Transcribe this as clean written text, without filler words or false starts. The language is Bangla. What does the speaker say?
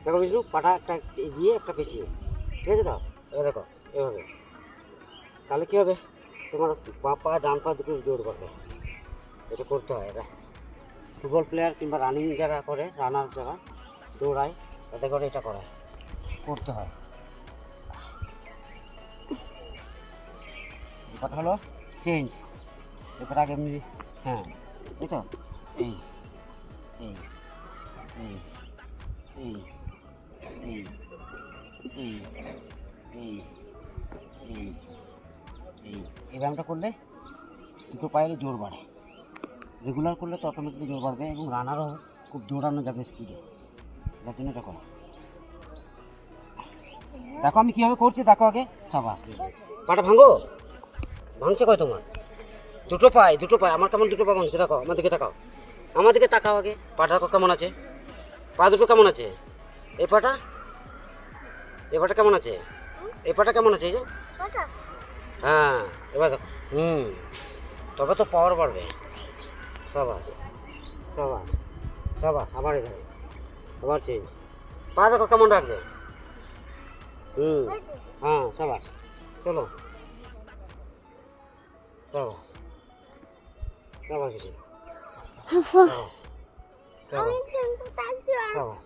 দেখো বিষ্ণু, পাটা একটা এগিয়ে একটা পেছিয়ে, ঠিক আছে তো? এবার দেখো এভাবে, তাহলে কী হবে, তোমার পা ডান পা দুটো জোর করবে। এটা করতে হয়। এটা ফুটবল প্লেয়ার কিংবা রানিং যারা করে, রানার যারা দৌড়ায়, তাদের করে এটা করায়, করতে হয়। কথা হলো চেঞ্জ, এরপর আগে এমনি, হ্যাঁ এই তো, এই এই এই এই এই এই এই এই এই এই ব্যায়ামটা করলে দুটো পায়ের জোর বাড়ে। রেগুলার করলে তো অটোমেটিকলি জোর বাড়বে এবং রানারও খুব দৌড়ানো যাবে স্পিডে, যার জন্য এটা করো। দেখো আমি কীভাবে করছি, দেখো আগে। সাবাস, পাটা ভাঙো, ভাঙছে কয় তোমার? দুটো পায়ে, দুটো পায়ে। আমার কেমন দুটো পা ভাঙছে দেখো, আমার দিকে তাকাও, আমার দিকে তাকাও আগে। পাটা দেখো কেমন আছে, পা দুটো কেমন আছে? এই পাটা, এই পাটা কেমন আছে? এই পাটা কেমন আছে? এই যে, হ্যাঁ এবার দেখো, তবে তো পাওয়ার বাড়বে। সাবাস সাবাস সাবাস, আবার এখানে, আবার চেঞ্জ। পা দেখো কেমন রাখবে। হ্যাঁ সাবাস, চলো সাবাস সাবাস, সাবাস সাবাস সাবাস।